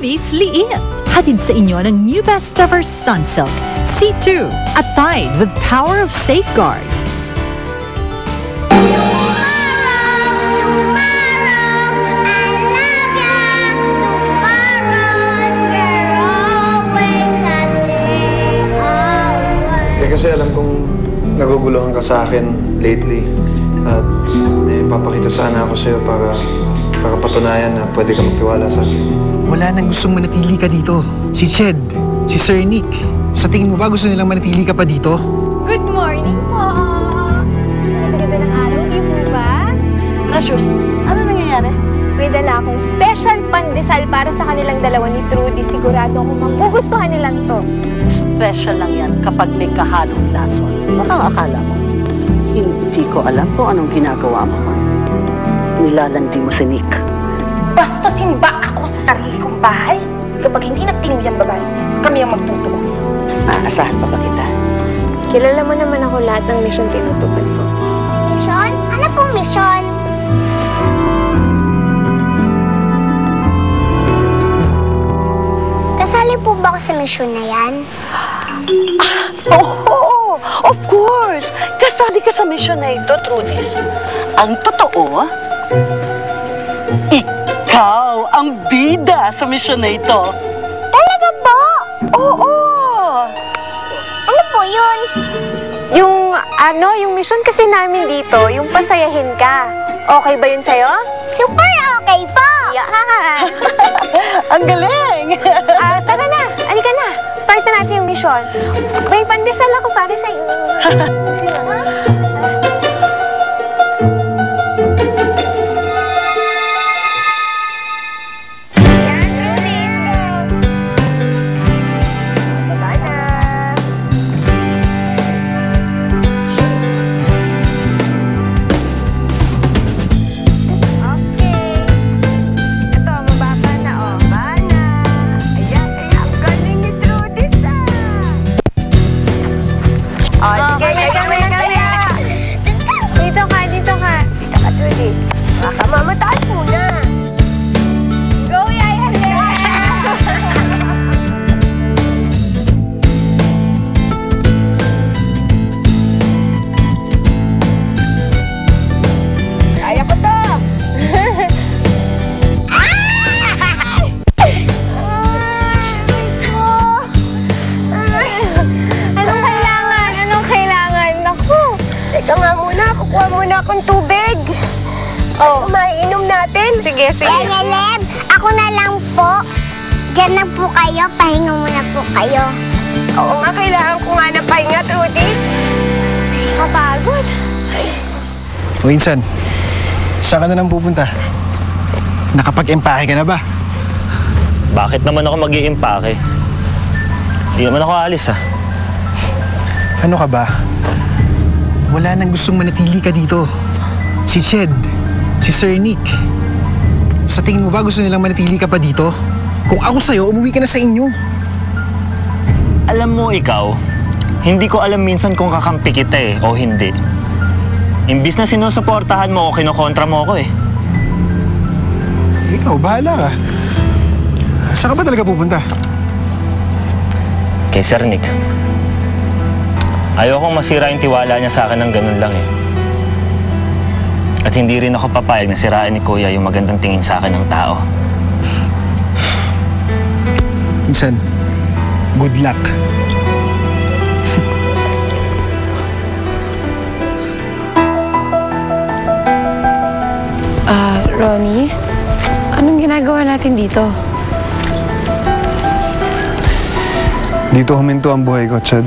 Trudy's Liit. Hatid sa inyo ng new best ever Sunsilk, C2, at Tide with power of safeguard. Kasi alam kong naguguluhan ka sa akin lately at may papakita sana ako sa'yo para patunayan na pwede ka magtiwala sa akin. Wala nang gustong manatili ka dito. Si Ched, si Sir Nick, sa tingin mo ba gusto nilang manatili ka pa dito? Good morning po! Ganda-ganda ng araw, di po ba? Precious, ano nangyayari? May dala akong special pandesal para sa kanilang dalawa ni Trudy. Sigurado akong magugustuhan nilang to. Special lang yan kapag may kahalong lason. Baka akala mo, hindi ko alam kung anong ginagawa mo. Nilalandi mo si Nick. Bastusin ba ako sa sarili kong bahay? Kapag hindi nagtinong yung babae, kami ang magtutuwas. Aasahan pa ba kita? Kilala mo naman ako lahat ng mission tinutupad ko. Mission? Ano pong mission? Kasali po ba ako sa mission na yan? Oo, of course! Kasali ka sa mission na ito, Trudis. Ang totoo, ikaw ang bida sa mission na ito. Talaga po? Oo! Ano po yun? Yung mission kasi namin dito, yung pasayahin ka. Okay ba yun sa'yo? Super okay po! Yan! Ang galing! Tara na! Halika na! Start na natin yung mission. May pandesal ako para sa inyo. Sino, ha? Kukuha muna akong tubig. Oh. Maiinom natin. Sige, sige. Lelem, ako na lang po. Diyan na po kayo, pahinga muna po kayo. Oo nga, kailangan ko nga ng pahinga, Trudis. Kapagod. O Insan, saan ka na nang pupunta? Nakapag-empake ka na ba? Bakit naman ako mag-i-impake? Hindi naman ako alis, ha? Ano ka ba? Wala nang gustong manatili ka dito. Si Ched, si Sir Nick. Sa tingin mo ba gusto nilang manatili ka pa dito? Kung ako sa'yo, umuwi ka na sa inyo. Alam mo ikaw, hindi ko alam minsan kung kakampi kita o hindi. Imbis na sinusuportahan mo o kinokontra mo ako Ikaw, bahala ka. Saan ka ba talaga pupunta? Kay Sir Nick. Ayokong masira yung tiwala niya sa akin ng ganun lang At hindi rin ako papayag na siraan ni Kuya yung magandang tingin sa akin ng tao. Insan, good luck. Ronnie, anong ginagawa natin dito? Dito huminto ang buhay ko, Chad.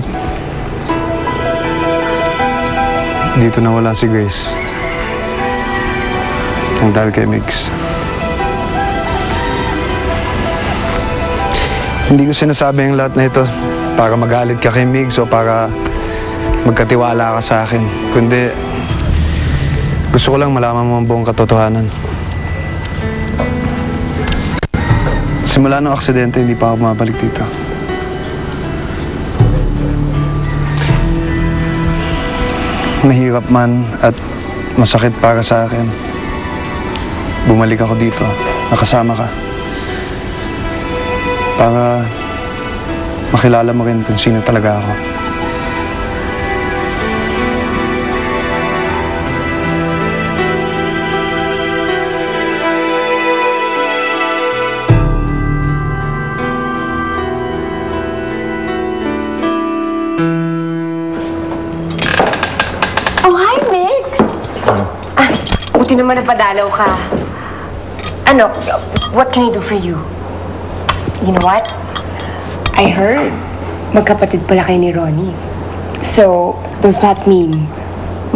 Dito nawala si Grace. Ang dahil kay Migs. Hindi ko sinasabi ang lahat na ito para magalit ka kay Migs o para magkatiwala ka sa akin. Kundi, gusto ko lang malaman mo ang buong katotohanan. Simula ng aksidente, hindi pa ako bumabalik dito. Mahirap man at masakit para sa akin. Bumalik ako dito, nakasama ka. Para makilala mo rin kung sino talaga ako. Oh, hi, Mix! Buti naman napadalaw ka. Ano, what can I do for you? You know what? I heard magkapatid pala kayo ni Ronnie. So, does that mean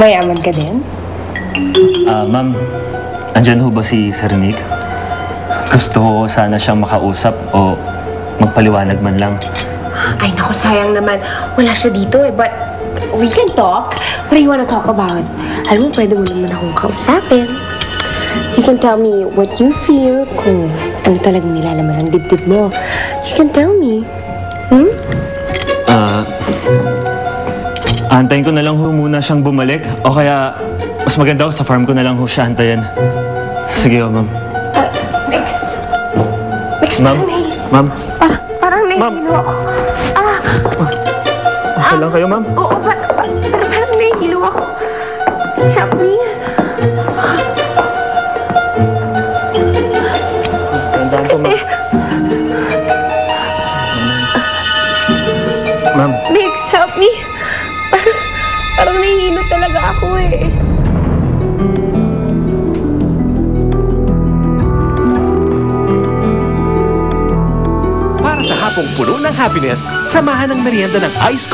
mayaman ka din? Ma'am, andyan ho ba si Sir Nick? Gusto ko sana siyang makausap o magpaliwanag man lang. Ay, naku, sayang naman. Wala siya dito eh, but we can talk. What do you wanna talk about? Alam mo, pwede mo naman akong kausapin. You can tell me what you feel, kung ano talagang nilalaman ng dibdib mo. You can tell me. Antayin ko na lang ho muna siyang bumalik o kaya mas maganda ho sa farm ko na lang ho siya antayin. Sige ho, ma'am. Mix, Ma'am? Ma'am? Parang nahihilo ako. Okay lang kayo, ma'am? Oo, parang nahihilo ako. Help me. Tandaan po, ma'am. Ma'am. Mix, help me. Parang nahihilo talaga ako eh. Para sa hapong puno ng happiness, samahan ng merienda ng Ice